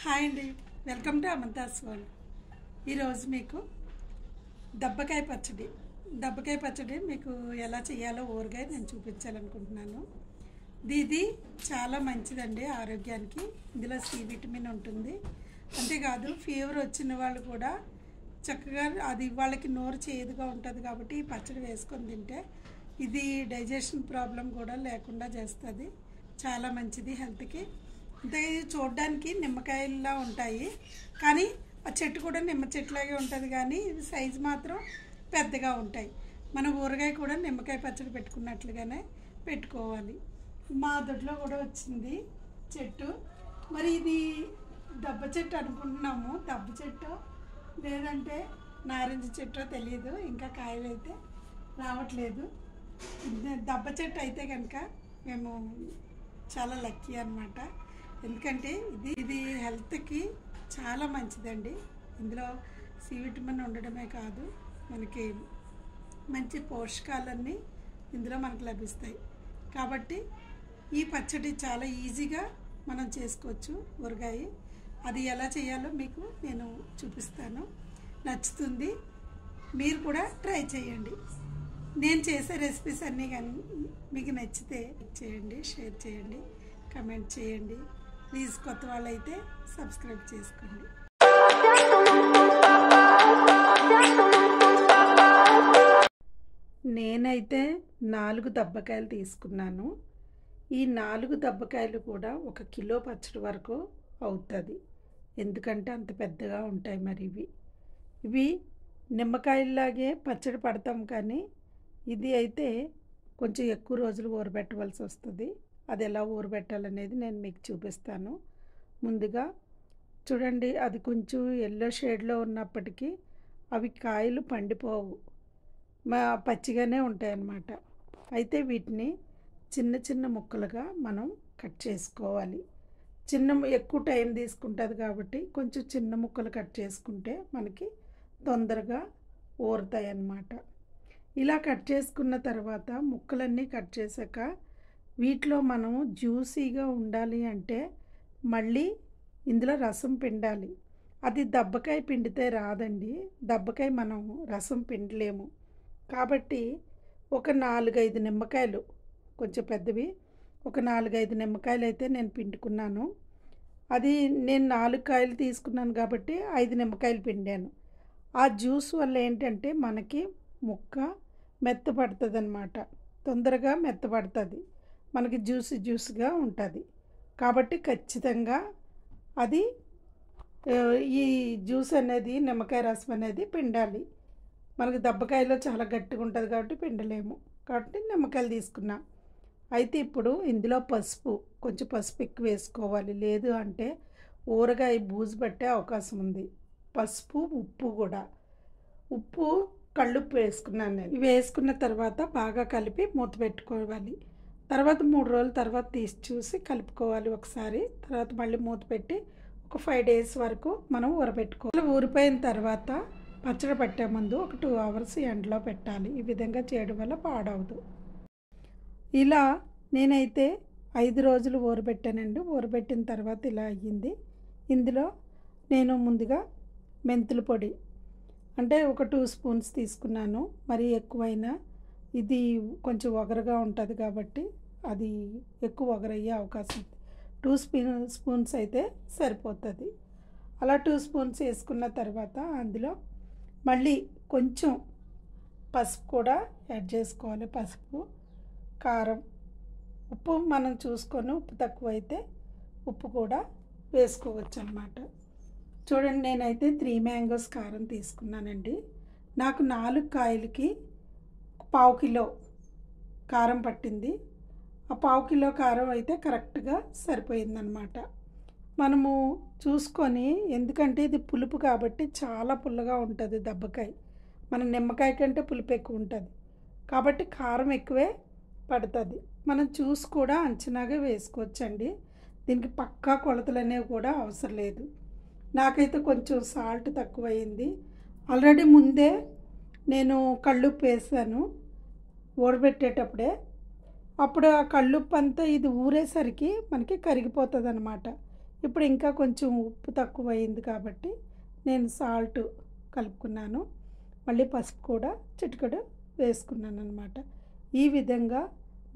Hi అండి, welcome to అమంతాస్ world. ఈరోజు మీకు దబ్బకాయ పచ్చడి మీకు ఎలా చేయాలో ఊరగాయ నేను చూపించాలనుకుంటున్నాను. ఇది చాలా మంచిదండి ఆరోగ్యానికి. ఇందులో సి విటమిన్ ఉంటుంది. అంతేకాదు ఫీవర్ వచ్చిన వాళ్ళు కూడా చక్కగా అది వాళ్ళకి నోరు చేదుగా ఉంటుంది కాబట్టి ఈ పచ్చడి వేసుకొని తింటే ఇది డైజెషన్ ప్రాబ్లం కూడా లేకుండా చేస్తుంది. చాలా మంచిది హెల్త్కి. అంటే ఇది చూడడానికి నిమ్మకాయల్లా ఉంటాయి, కానీ ఆ చెట్టు కూడా నిమ్మ చెట్టులాగే ఉంటుంది, కానీ ఇది సైజు మాత్రం పెద్దగా ఉంటాయి. మన ఊరగాయ కూడా నిమ్మకాయ పచ్చడి పెట్టుకున్నట్లుగానే పెట్టుకోవాలి. మా దొడ్లో కూడా వచ్చింది చెట్టు. మరి ఇది దబ్బ చెట్టు అనుకుంటున్నాము. దబ్బ చెట్టు లేదంటే నారింజ చెట్టో తెలియదు, ఇంకా కాయలు అయితే రావట్లేదు. దబ్బ చెట్టు అయితే కనుక మేము చాలా లక్కీ అన్నమాట. ఎందుకంటే ఇది హెల్త్కి చాలా మంచిదండి. ఇందులో సి విటమిన్ ఉండడమే కాదు, మనకి మంచి పోషకాలన్నీ ఇందులో మనకు లభిస్తాయి. కాబట్టి ఈ పచ్చడి చాలా ఈజీగా మనం చేసుకోవచ్చు ఊరగాయ. అది ఎలా చేయాలో మీకు నేను చూపిస్తాను. నచ్చుతుంది, మీరు కూడా ట్రై చేయండి. నేను చేసే రెసిపీస్ అన్నీ కానీ మీకు నచ్చితే చేయండి, షేర్ చేయండి, కమెంట్ చేయండి. ప్లీజ్ కొత్త వాళ్ళైతే సబ్స్క్రైబ్ చేసుకోండి. నేనైతే 4 దబ్బకాయలు తీసుకున్నాను. ఈ 4 దబ్బకాయలు కూడా 1 కిలో పచ్చడి వరకు అవుతుంది. ఎందుకంటే అంత పెద్దగా ఉంటాయి. మరి ఇవి నిమ్మకాయలాగే పచ్చడి పడతాం, కానీ ఇది అయితే కొంచెం ఎక్కువ రోజులు ఊరబెట్టవలసి వస్తుంది. అది ఎలా ఊరబెట్టాలనేది నేను మీకు చూపిస్తాను. ముందుగా చూడండి, అది కొంచెం ఎల్లో షేడ్లో ఉన్నప్పటికీ అవి కాయలు పండిపోవు, పచ్చిగానే ఉంటాయన్నమాట. అయితే వీటిని చిన్న చిన్న ముక్కలుగా మనం కట్ చేసుకోవాలి. ఎక్కువ టైం తీసుకుంటుంది కాబట్టి కొంచెం చిన్న ముక్కలు కట్ చేసుకుంటే మనకి తొందరగా ఊరుతాయి అన్నమాట. ఇలా కట్ చేసుకున్న తర్వాత ముక్కలన్నీ కట్ చేశాక వీటిలో మనం జ్యూసీగా ఉండాలి అంటే మళ్ళీ ఇందులో రసం పిండాలి. అది దబ్బకాయ పిండితే రాదండి. దబ్బకాయ మనం రసం పిండలేము. కాబట్టి ఒక 4-5 నిమ్మకాయలు, కొంచెం పెద్దవి, ఒక 4-5 నిమ్మకాయలు అయితే నేను పిండుకున్నాను. అది నేను 4 కాయలు తీసుకున్నాను కాబట్టి 5 నిమ్మకాయలు పిండాను. ఆ జ్యూస్ వల్ల ఏంటంటే మనకి ముక్క మెత్తపడుతుంది అన్నమాట. తొందరగా మెత్తపడుతుంది, మనకి జ్యూస్గా ఉంటుంది. కాబట్టి ఖచ్చితంగా అది ఈ జ్యూస్ అనేది, నిమ్మకాయ రసం అనేది పిండాలి. మనకి దబ్బకాయలో చాలా గట్టిగా ఉంటుంది కాబట్టి పిండలేము, కాబట్టి నిమ్మకాయలు తీసుకున్నా. అయితే ఇప్పుడు ఇందులో కొంచెం పసుపు ఎక్కువ వేసుకోవాలి, లేదు అంటే ఊరగాయ బూజు పట్టే అవకాశం ఉంది. పసుపు, ఉప్పు కూడా, ఉప్పు కళ్ళుప్పు వేసుకున్నాను నేను. ఇవి వేసుకున్న తర్వాత బాగా కలిపి మూత పెట్టుకోవాలి. తర్వాత 3 రోజుల తర్వాత తీసి చూసి కలుపుకోవాలి ఒకసారి. తర్వాత మళ్ళీ మూత పెట్టి ఒక 5 days వరకు మనం ఊరబెట్టుకోవాలి. ఊరిపోయిన తర్వాత పచ్చడి పట్టే ముందు ఒక 2 hours ఎండలో పెట్టాలి. ఈ విధంగా చేయడం వల్ల పాడవదు. ఇలా నేనైతే 5 రోజులు ఊరబెట్టానండి. ఊరబెట్టిన తర్వాత ఇలా అయ్యింది. ఇందులో నేను ముందుగా మెంతుల పొడి అంటే ఒక 2 spoons తీసుకున్నాను. మరీ ఎక్కువైనా ఇది కొంచెం ఒగరుగా ఉంటుంది కాబట్టి అది ఎక్కువ ఒగరయ్యే అవకాశం ఉంది. 2 spoons అయితే సరిపోతుంది. అలా 2 spoons వేసుకున్న తర్వాత అందులో మళ్ళీ కొంచెం పసుపు కూడా యాడ్ చేసుకోవాలి. పసుపు, కారం, ఉప్పు మనం చూసుకొని, ఉప్పు తక్కువైతే ఉప్పు కూడా వేసుకోవచ్చు అన్నమాట. చూడండి, నేనైతే 3 mangoes కారం తీసుకున్నానండి. నాకు 4 కాయలకి 1/2 కిలో కారం పట్టింది. ఆ 1/2 కిలో కారం అయితే కరెక్ట్గా సరిపోయిందనమాట. మనము చూసుకొని, ఎందుకంటే ఇది పులుపు కాబట్టి చాలా పుల్లగా ఉంటుంది దబ్బకాయ. మన నిమ్మకాయ కంటే పులుపు ఎక్కువ ఉంటుంది కాబట్టి కారం ఎక్కువే పడుతుంది. మనం చూసి కూడా అంచనాగా వేసుకోవచ్చండి. దీనికి పక్కా కొలతలు అనేవి కూడా అవసరం లేదు. నాకైతే కొంచెం సాల్ట్ తక్కువైంది. ఆల్రెడీ ముందే నేను కళ్ళుప్పు వేసాను ఊరబెట్టేటప్పుడే. అప్పుడు ఆ కళ్ళుప్పు అంతా ఇది ఊరేసరికి మనకి కరిగిపోతుంది అన్నమాట. ఇప్పుడు ఇంకా కొంచెం ఉప్పు తక్కువయింది కాబట్టి నేను సాల్ట్ కలుపుకున్నాను. మళ్ళీ పసుపు కూడా చిటికెడు వేసుకున్నాననమాట. ఈ విధంగా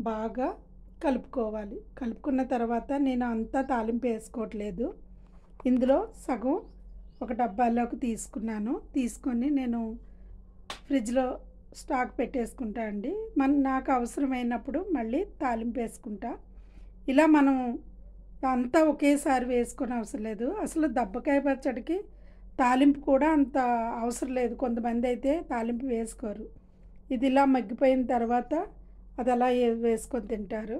బాగా కలుపుకోవాలి. కలుపుకున్న తర్వాత నేను అంతా తాలింపు వేసుకోవట్లేదు. ఇందులో సగం ఒక డబ్బాలోకి తీసుకున్నాను. తీసుకొని నేను ఫ్రిడ్జ్‌లో స్టాక్ పెట్టేసుకుంటా అండి. నాకు అవసరమైనప్పుడు మళ్ళీ తాలింపు వేసుకుంటా. ఇలా మనం అంతా ఒకేసారి వేసుకొని అవసరం లేదు. అసలు దబ్బకాయ పచ్చడికి తాలింపు కూడా అంత అవసరం లేదు. కొంతమంది అయితే తాలింపు వేసుకోరు. ఇది ఇలా మగ్గిపోయిన తర్వాత అది అలా వేసుకొని తింటారు.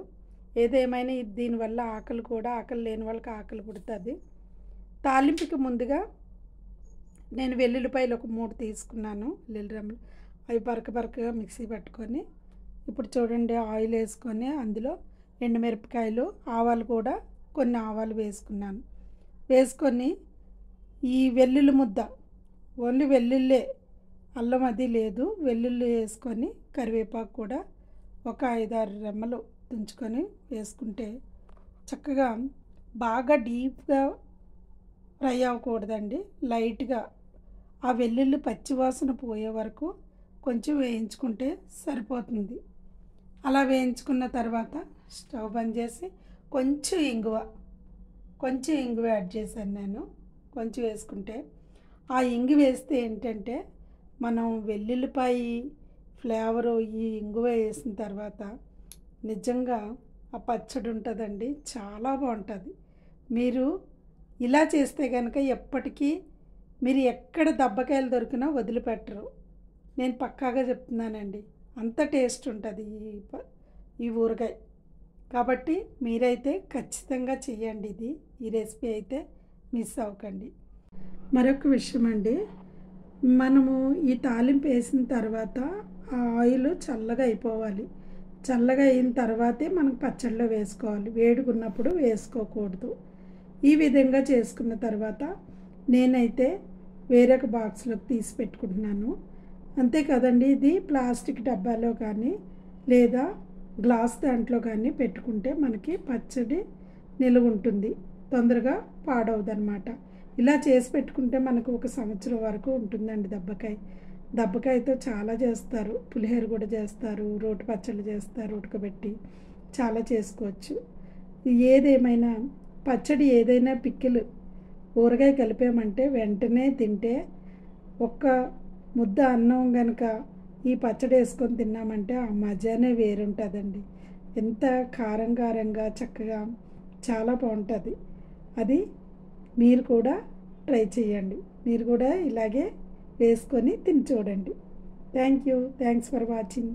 ఏదేమైనా దీనివల్ల ఆకలి లేని వాళ్ళకి ఆకలి పుడుతుంది. తాలింపుకి ముందుగా నేను వెల్లుల్లిపాయలు ఒక 3 తీసుకున్నాను. వెల్లుల్లి రెమ్మలు అవి బరకగా మిక్సీ పట్టుకొని ఇప్పుడు చూడండి ఆయిల్ వేసుకొని అందులో ఎండుమిరపకాయలు, ఆవాలు కూడా కొన్ని ఆవాలు వేసుకున్నాను. వేసుకొని ఈ వెల్లుల్లి ముద్ద ఓన్లీ వెల్లుల్లే, అల్లం అది లేదు, వెల్లుల్లి వేసుకొని కరివేపాకు కూడా ఒక 5-6 రెమ్మలు తుంచుకొని వేసుకుంటే చక్కగా బాగా డీప్గా ఫ్రై అవ్వకూడదండి. లైట్గా ఆ వెల్లుల్లి పచ్చివాసన పోయే వరకు కొంచెం వేయించుకుంటే సరిపోతుంది. అలా వేయించుకున్న తర్వాత స్టవ్ బంద్ చేసి కొంచెం ఇంగువ యాడ్ చేశాను నేను. కొంచెం వేసుకుంటే ఆ ఇంగు వేస్తే ఏంటంటే మనం వెల్లుల్లిపాయ ఫ్లేవరు ఈ ఇంగువ వేసిన తర్వాత నిజంగా ఆ పచ్చడి ఉంటుందండి, చాలా బాగుంటుంది. మీరు ఇలా చేస్తే కనుక ఎప్పటికీ మీరు ఎక్కడ దబ్బకాయలు దొరికినా వదిలిపెట్టరు. నేను పక్కాగా చెప్తున్నానండి, అంత టేస్ట్ ఉంటుంది ఈ ఊరగాయ. కాబట్టి మీరైతే ఖచ్చితంగా చెయ్యండి. ఈ రెసిపీ అయితే మిస్ అవ్వకండి. మరొక విషయం అండి, మనము ఈ తాలింపు వేసిన తర్వాత ఆ ఆయిల్ చల్లగా అయిపోవాలి. చల్లగా అయిన తర్వాతే మనం పచ్చడిలో వేసుకోవాలి. వేడుకున్నప్పుడు వేసుకోకూడదు. ఈ విధంగా చేసుకున్న తర్వాత నేనైతే వేరొక బాక్స్లోకి తీసి పెట్టుకుంటున్నాను. అంతే కదండి. ఇది ప్లాస్టిక్ డబ్బాలో కానీ లేదా గ్లాస్ దాంట్లో కానీ పెట్టుకుంటే మనకి పచ్చడి నిలువ ఉంటుంది, తొందరగా పాడవదనమాట. ఇలా చేసి పెట్టుకుంటే మనకు 1 సంవత్సరం వరకు ఉంటుందండి. దబ్బకాయతో చాలా చేస్తారు. పులిహోర కూడా చేస్తారు, రోటి పచ్చళ్ళు చేస్తారు, ఉడకబెట్టి చాలా చేసుకోవచ్చు. ఏదేమైనా పచ్చడి ఏదైనా పికిల్ ఊరగాయ కలిపామంటే వెంటనే తింటే ఒక్క ముద్ద అన్నం కనుక ఈ పచ్చడి వేసుకొని తిన్నామంటే ఆ మజానే వేరుంటుందండి. ఎంత కారంగా చక్కగా చాలా బాగుంటుంది. అది మీరు కూడా ట్రై చేయండి. మీరు కూడా ఇలాగే వేసుకొని తిని చూడండి. Thanks for watching.